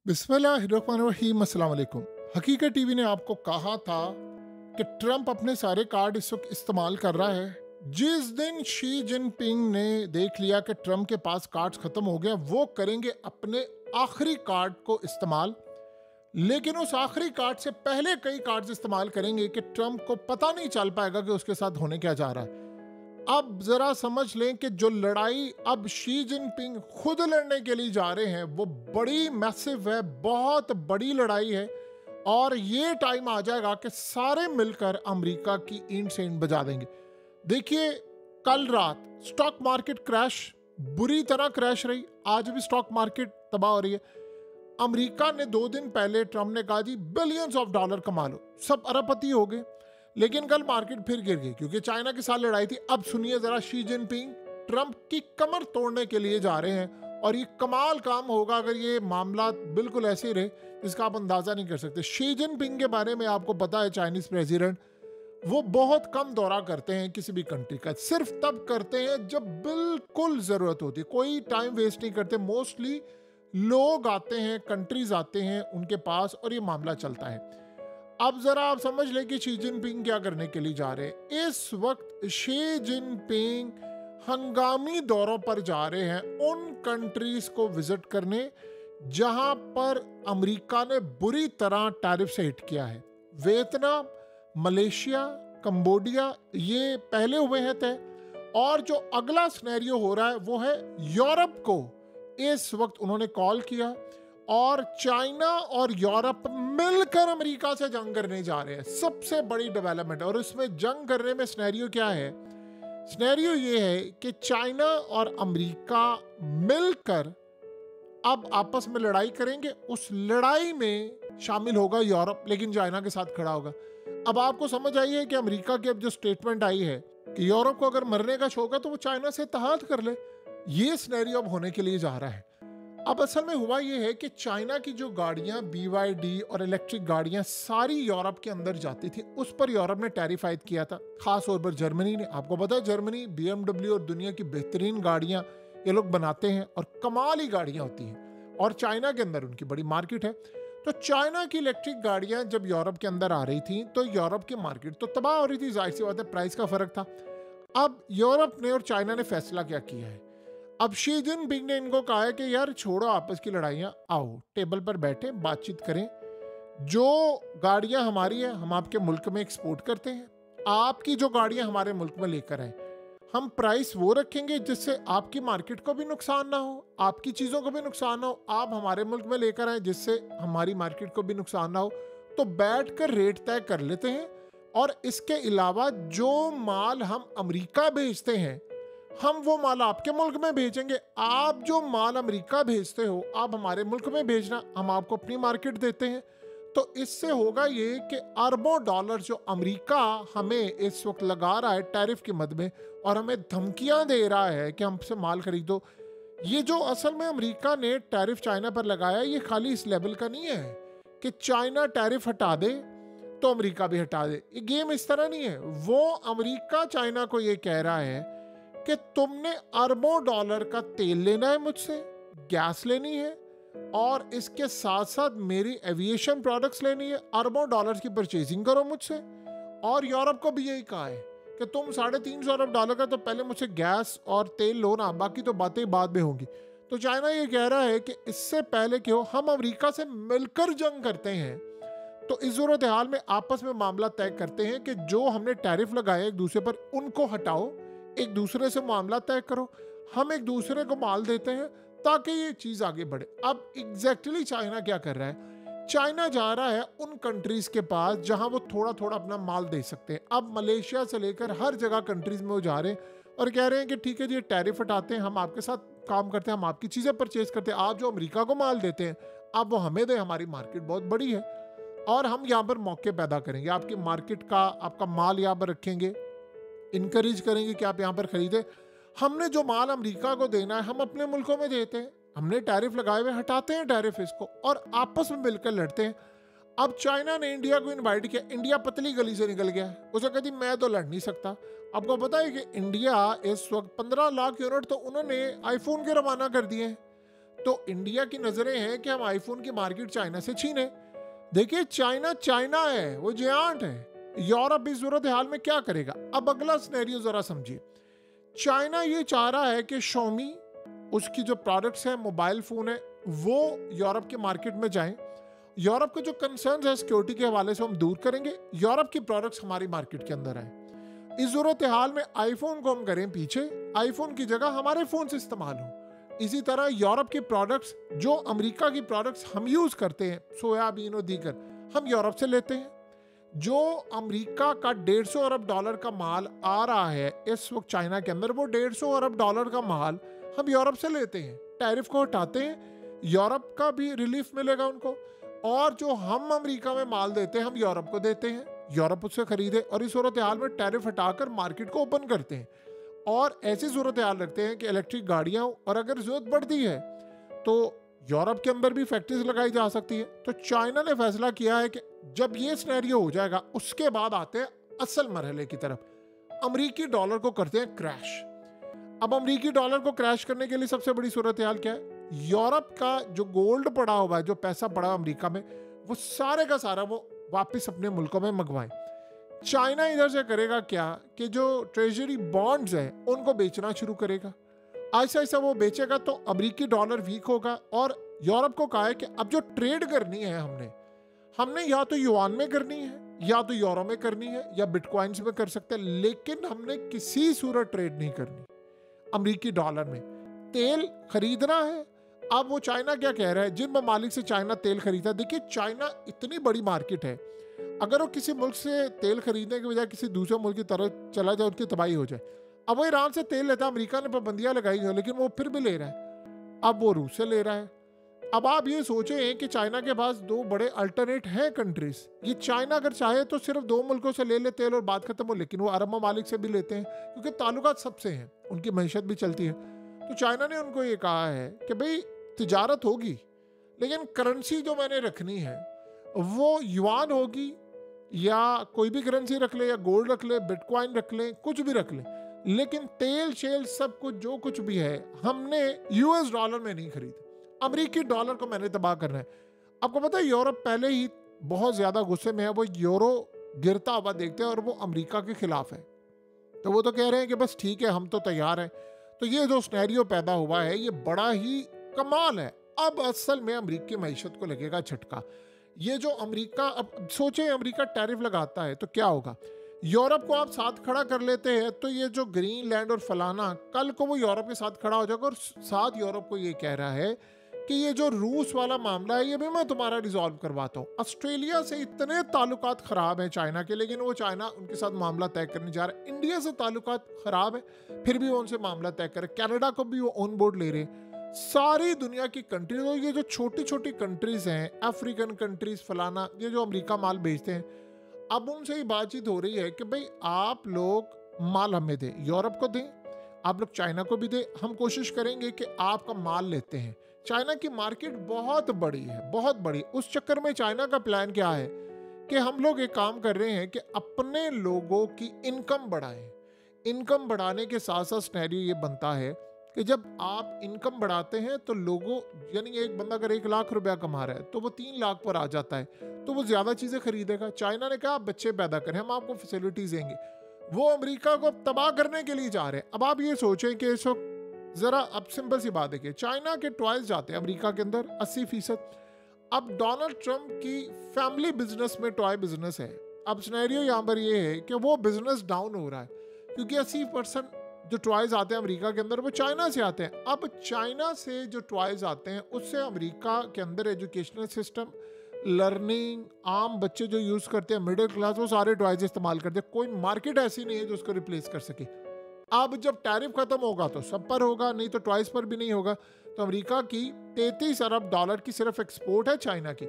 बिस्मिल्लाहिर्रहमानिर्रहीम, अस्सलाम वालेकुम। हकीकत टीवी ने आपको कहा था कि ट्रंप अपने सारे कार्ड इस वक्त इस्तेमाल कर रहा है। जिस दिन शी जिनपिंग ने देख लिया कि ट्रंप के पास कार्ड्स खत्म हो गए, वो करेंगे अपने आखिरी कार्ड को इस्तेमाल। लेकिन उस आखिरी कार्ड से पहले कई कार्ड्स इस्तेमाल करेंगे कि ट्रंप को पता नहीं चल पाएगा कि उसके साथ होने क्या जा रहा है। अब जरा समझ लें कि जो लड़ाई अब शी जिनपिंग खुद लड़ने के लिए जा रहे हैं वो बड़ी मैसिव है, बहुत बड़ी लड़ाई है। और ये टाइम आ जाएगा कि सारे मिलकर अमेरिका की ईंट से ईंट बजा देंगे। देखिए, कल रात स्टॉक मार्केट क्रैश, बुरी तरह क्रैश रही। आज भी स्टॉक मार्केट तबाह हो रही है। अमेरिका ने 2 दिन पहले ट्रंप ने कहा जी बिलियंस ऑफ डॉलर कमा लो, सब अरबपति हो गए। लेकिन कल मार्केट फिर गिर गई क्योंकि चाइना के साथ लड़ाई थी। अब सुनिए जरा, शी जिनपिंग ट्रंप की कमर तोड़ने के लिए जा रहे हैं और ये कमाल काम होगा अगर ये मामला बिल्कुल ऐसे ही रहे जिसका आप अंदाजा नहीं कर सकते। शी जिनपिंग के बारे में आपको पता है, चाइनीज प्रेसिडेंट, वो बहुत कम दौरा करते हैं किसी भी कंट्री का, सिर्फ तब करते हैं जब बिल्कुल जरूरत होती है। कोई टाइम वेस्ट नहीं करते। मोस्टली लोग आते हैं, कंट्रीज आते हैं उनके पास और ये मामला चलता है। अब जरा आप समझ लें कि शी जिनपिंग क्या करने के लिए जा रहे हैं। इस वक्त शी जिनपिंग हंगामी दौरों पर जा रहे हैं उन कंट्रीज को विजिट करने जहां पर अमेरिका ने बुरी तरह टैरिफ से हिट किया है। वियतनाम, मलेशिया, कंबोडिया, ये पहले हुए हैं तय। और जो अगला सिनेरियो हो रहा है वो है यूरोप को इस वक्त उन्होंने कॉल किया और चाइना और यूरोप मिलकर अमेरिका से जंग करने जा रहे हैं। सबसे बड़ी डेवलपमेंट। और इसमें जंग करने में सिनेरियो क्या है? सिनेरियो ये है कि चाइना और अमेरिका मिलकर अब आपस में लड़ाई करेंगे। उस लड़ाई में शामिल होगा यूरोप, लेकिन चाइना के साथ खड़ा होगा। अब आपको समझ आई है कि अमेरिका की अब जो स्टेटमेंट आई है कि यूरोप को अगर मरने का शौक है तो वो चाइना से इत्तेहाद कर ले। ये सिनेरियो अब होने के लिए जा रहा है। अब असल में हुआ यह है कि चाइना की जो गाड़ियां BYD और इलेक्ट्रिक गाड़ियां सारी यूरोप के अंदर जाती थी, उस पर यूरोप ने टैरिफ आयद किया था। खास तौर पर जर्मनी ने। आपको पता है जर्मनी BMW और दुनिया की बेहतरीन गाड़ियां ये लोग बनाते हैं और कमाल ही गाड़ियां होती हैं और चाइना के अंदर उनकी बड़ी मार्केट है। तो चाइना की इलेक्ट्रिक गाड़ियां जब यूरोप के अंदर आ रही थी तो यूरोप की मार्केट तो तबाह हो रही थी। जाहिर सी बात है, प्राइस का फर्क था। अब यूरोप ने और चाइना ने फैसला क्या किया है? अब शी जिनपिंग ने इनको कहा है कि यार छोड़ो आपस की लड़ाइयाँ, आओ टेबल पर बैठे बातचीत करें। जो गाड़ियाँ हमारी है हम आपके मुल्क में एक्सपोर्ट करते हैं, आपकी जो गाड़ियाँ हमारे मुल्क में लेकर आए, हम प्राइस वो रखेंगे जिससे आपकी मार्केट को भी नुकसान ना हो, आपकी चीज़ों को भी नुकसान ना हो। आप हमारे मुल्क में लेकर आए जिससे हमारी मार्केट को भी नुकसान ना हो। तो बैठ कर रेट तय कर लेते हैं। और इसके अलावा जो माल हम अमेरिका भेजते हैं हम वो माल आपके मुल्क में भेजेंगे। आप जो माल अमेरिका भेजते हो आप हमारे मुल्क में भेजना, हम आपको अपनी मार्केट देते हैं। तो इससे होगा ये कि अरबों डॉलर जो अमेरिका हमें इस वक्त लगा रहा है टैरिफ की मद में और हमें धमकियां दे रहा है कि हमसे माल खरीदो, ये जो असल में अमेरिका ने टैरिफ चाइना पर लगाया ये खाली इस लेवल का नहीं है कि चाइना टैरिफ हटा दे तो अमेरिका भी हटा दे। ये गेम इस तरह नहीं है। वो अमेरिका चाइना को ये कह रहा है कि तुमने अरबों डॉलर का तेल लेना है मुझसे, गैस लेनी है और इसके साथ साथ मेरी एविएशन प्रोडक्ट्स लेनी है। अरबों डॉलर की परचेजिंग करो मुझसे। और यूरोप को भी यही कहा है कि तुम 350 अरब डॉलर का तो पहले मुझसे गैस और तेल लो ना, बाकी तो बातें बाद में होंगी। तो चाइना ये कह रहा है कि इससे पहले कि हो हम अमेरिका से मिलकर जंग करते हैं, तो इस सूरत हाल में आपस में मामला तय करते हैं कि जो हमने टैरिफ लगाए एक दूसरे पर उनको हटाओ, एक दूसरे से मामला तय करो, हम एक दूसरे को माल देते हैं ताकि ये चीज आगे बढ़े। अब एग्जैक्टली चाइना क्या कर रहा है? चाइना जा रहा है उन कंट्रीज के पास जहां वो थोड़ा थोड़ा अपना माल दे सकते हैं। अब मलेशिया से लेकर हर जगह कंट्रीज में वो जा रहे हैं और कह रहे हैं कि ठीक है जी, टैरिफ हटाते हैं, हम आपके साथ काम करते हैं, हम आपकी चीजें परचेज करते हैं, आप जो अमेरिका को माल देते हैं आप वो हमें दें, हमारी मार्केट बहुत बड़ी है और हम यहाँ पर मौके पैदा करेंगे, आपकी मार्केट का आपका माल यहाँ पर रखेंगे, इनकरेज करेंगे कि आप यहाँ पर खरीदें। हमने जो माल अमेरिका को देना है हम अपने मुल्कों में देते हैं, हमने टैरिफ लगाए हुए, हटाते हैं टैरिफ इसको और आपस में मिलकर लड़ते हैं। अब चाइना ने इंडिया को इनवाइट किया, इंडिया पतली गली से निकल गया है। उसे कहती मैं तो लड़ नहीं सकता। आपको पता है कि इंडिया इस वक्त 15 लाख यूनिट तो उन्होंने आईफोन के रवाना कर दिए हैं। तो इंडिया की नजरें हैं कि हम आईफोन की मार्केट चाइना से छीने। देखिए चाइना चाइना है, वो जियांट है। यूरोप इस सूरत हाल में क्या करेगा? अब अगला सिनेरियो जरा समझिए। चाइना ये चाह रहा है कि शॉमी, उसकी जो प्रोडक्ट्स हैं, मोबाइल फोन है, वो यूरोप के मार्केट में जाएं। यूरोप के जो कंसर्न्स है सिक्योरिटी के हवाले से हम दूर करेंगे, यूरोप की प्रोडक्ट्स हमारी मार्केट के अंदर आए। इस सूरत हाल में आईफोन को हम करें पीछे, आईफोन की जगह हमारे फोन से इस्तेमाल हो। इसी तरह यूरोप की प्रोडक्ट्स, जो अमेरिका की प्रोडक्ट्स हम यूज करते हैं, सोयाबीन और दीगर, हम यूरोप से लेते हैं। जो अमेरिका का 150 अरब डॉलर का माल आ रहा है इस वक्त चाइना के अंदर, वो 150 अरब डॉलर का माल हम यूरोप से लेते हैं। टैरिफ को हटाते हैं, यूरोप का भी रिलीफ मिलेगा उनको, और जो हम अमेरिका में माल देते हैं हम यूरोप को देते हैं, यूरोप उससे खरीदे, और इस सूरत हाल में टैरिफ हटाकर मार्केट को ओपन करते हैं। और ऐसी सूरत हाल रखते हैं कि इलेक्ट्रिक गाड़ियां, और अगर जरूरत पड़ती है तो यूरोप के अंदर भी फैक्ट्रीज लगाई जा सकती है। तो चाइना ने फैसला किया है कि जब ये सिनेरियो हो जाएगा उसके बाद आते हैं असल मरहले की तरफ, अमेरिकी डॉलर को करते हैं क्रैश। अब अमेरिकी डॉलर को क्रैश करने के लिए सबसे बड़ी सूरत हाल क्या है? यूरोप का जो गोल्ड पड़ा हुआ है, जो पैसा पड़ा है अमेरिका में, वो सारे का सारा वो वापस अपने मुल्कों में मंगवाएं। चाइना इधर से करेगा क्या कि जो ट्रेजरी बॉन्ड्स हैं उनको बेचना शुरू करेगा। ऐसा ऐसा वो बेचेगा तो अमेरिकी डॉलर वीक होगा। और यूरोप को कहा है कि अब जो ट्रेड करनी है हमने या तो युआन में करनी है, या तो यूरो में करनी है, या बिटकॉइंस में कर सकते हैं, लेकिन हमने किसी सूरत ट्रेड नहीं करनी अमेरिकी डॉलर में। तेल खरीदना है। अब वो चाइना क्या कह रहा है, जिन ममालिक से चाइना तेल खरीदा, देखिए चाइना इतनी बड़ी मार्केट है, अगर वो किसी मुल्क से तेल खरीदने के बजाय किसी दूसरे मुल्क की तरफ चला जाए, उनकी तबाही हो जाए। अब वो ईरान से तेल लेता है, अमेरिका ने पाबंदियां लगाई है, लेकिन वो फिर भी ले रहा है। अब वो रूस से ले रहा है। अब आप ये सोचें कि चाइना के पास दो बड़े अल्टरनेट हैं कंट्रीज। ये चाइना अगर चाहे तो सिर्फ दो मुल्कों से ले ले तेल और बात खत्म हो, लेकिन वो अरब ममालिक से भी लेते हैं क्योंकि ताल्लुकात सबसे हैं, उनकी मैशत भी चलती है। तो चाइना ने उनको ये कहा है कि भाई तिजारत होगी, लेकिन करेंसी जो मैंने रखनी है वो युआन होगी, या कोई भी करेंसी रख ले, या गोल्ड रख ले, बिटकॉइन रख ले, कुछ भी रख ले, लेकिन तेल शेल सब कुछ जो कुछ भी है हमने यूएस डॉलर में नहीं खरीदा, अमेरिकी डॉलर को मैंने तबाह करना है। आपको पता है यूरोप पहले ही बहुत ज्यादा गुस्से में है, वो यूरो गिरता हुआ देखते हैं और वो अमेरिका के खिलाफ है। तो वो तो कह रहे हैं कि बस ठीक है, हम तो तैयार हैं। तो ये जो सिनेरियो पैदा हुआ है ये बड़ा ही कमाल है। अब असल में अमेरिकी मैशत को लगेगा झटका। ये जो अमेरिका, अब सोचे अमेरिका टैरिफ लगाता है तो क्या होगा? यूरोप को आप साथ खड़ा कर लेते हैं तो ये जो ग्रीनलैंड और फलाना, कल को वो यूरोप के साथ खड़ा हो जाएगा और साथ यूरोप को ये कह रहा है कि ये जो रूस वाला मामला है ये भी मैं तुम्हारा रिजॉल्व करवाता हूँ। ऑस्ट्रेलिया से इतने ताल्लुकात खराब हैं चाइना के, लेकिन वो चाइना उनके साथ मामला तय करने जा रहा है। इंडिया से ताल्लुकात खराब है, फिर भी वो उनसे मामला तय करे। कनाडा को भी वो ऑन बोर्ड ले रहे। सारी दुनिया की कंट्रीज, और ये जो छोटी छोटी कंट्रीज हैं, अफ्रीकन कंट्रीज फलाना, ये जो अमेरिका माल बेचते हैं, अब उनसे ही बातचीत हो रही है कि भाई आप लोग माल हमें दें, यूरोप को दें, आप लोग चाइना को भी दें, हम कोशिश करेंगे कि आपका माल लेते हैं। चाइना की मार्केट बहुत बड़ी है, बहुत बड़ी। उस चक्कर में चाइना का प्लान क्या है कि हम लोग एक काम कर रहे हैं कि अपने लोगों की इनकम बढ़ाएं। इनकम बढ़ाने के साथ साथ सिनेरियो ये बनता है कि जब आप इनकम बढ़ाते हैं तो लोगों, यानी एक बंदा अगर 1 लाख रुपया कमा रहा है तो वो 3 लाख पर आ जाता है, तो वो ज्यादा चीजें खरीदेगा। चाइना ने कहा आप बच्चे पैदा करें, हम आपको फैसिलिटीज देंगे। वो अमेरिका को तबाह करने के लिए जा रहे हैं। अब आप ये सोचें कि इस वक्त जरा, अब सिंपल सी बात है कि चाइना के टॉयज जाते हैं अमेरिका के अंदर 80%। अब डोनाल्ड ट्रंप की फैमिली बिजनेस में टॉय बिजनेस है। अब सिनेरियो यहाँ पर ये है कि वो बिजनेस डाउन हो रहा है क्योंकि 80% जो टॉयज आते हैं अमेरिका के अंदर वो चाइना से आते हैं। अब चाइना से जो टॉयज आते हैं उससे अमेरिका के अंदर एजुकेशनल सिस्टम, लर्निंग, आम बच्चे जो यूज करते हैं, मिडिल क्लास, वो सारे टॉयज इस्तेमाल करते हैं। कोई मार्केट ऐसी नहीं है जो उसको रिप्लेस कर सके। अब जब टैरिफ खत्म होगा तो सब पर होगा, नहीं तो टॉयज पर भी नहीं होगा। तो अमेरिका की 33 अरब डॉलर की सिर्फ एक्सपोर्ट है चाइना की।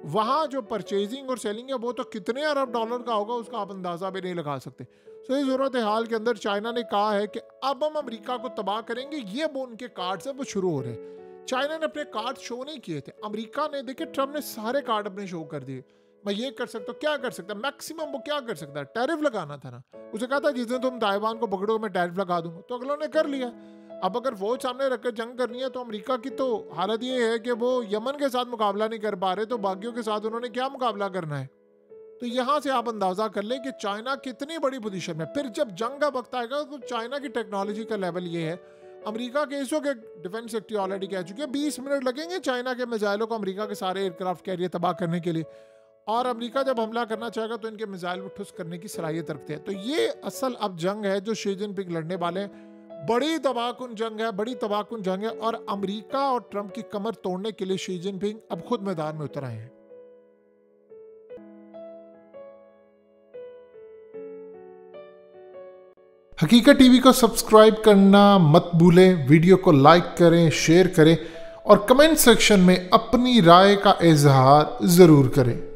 वहां जो परचेजिंग और सेलिंग है वो तो कितने अरब डॉलर का होगा उसका आप अंदाजा भी नहीं लगा सकते। तो इस सूरत हाल के अंदर चाइना ने कहा है कि अब हम अमेरिका को तबाह करेंगे। ये वो उनके कार्ड्स है वो शुरू हो रहे हैं। चाइना ने अपने कार्ड शो नहीं किए थे, अमेरिका ने, देखिए ट्रम्प ने सारे कार्ड अपने शो कर दिए। मैं ये कर सकता हूँ, क्या कर सकता है मैक्सिमम, वो क्या कर सकता है, टैरिफ लगाना था ना। उसे कहा था जिस दिन तुम ताइवान को पकड़ो मैं टैरिफ लगा दूंगा, तो अगलों ने कर लिया। अब अगर फौज सामने रखकर जंग करनी है तो अमेरिका की तो हालत ये है कि वो यमन के साथ मुकाबला नहीं कर पा रहे, तो बाकियों के साथ उन्होंने क्या मुकाबला करना है। तो यहाँ से आप अंदाजा कर लें कि चाइना कितनी बड़ी पोजीशन में। फिर जब जंग का वक्त आएगा तो चाइना की टेक्नोलॉजी का लेवल ये है, अमेरिका के इसो के डिफेंस सेक्रेटरी ऑलरेडी कह चुके हैं 20 मिनट लगेंगे चाइना के मिसाइलों को अमेरिका के सारे एयरक्राफ्ट कैरियर तबाह करने के लिए, और अमेरिका जब हमला करना चाहेगा तो इनके मिसाइल वो ठुस करने की सलाहियत रखते हैं। तो ये असल अब जंग है जो शी जिनपिंग लड़ने वाले हैं। बड़ी तबाहकुन जंग है, बड़ी तबाहकुन जंग है, और अमेरिका और ट्रंप की कमर तोड़ने के लिए शी जिनपिंग अब खुद मैदान में उतर आए हैं। हकीकत टीवी को सब्सक्राइब करना मत भूलें, वीडियो को लाइक करें, शेयर करें और कमेंट सेक्शन में अपनी राय का इजहार जरूर करें।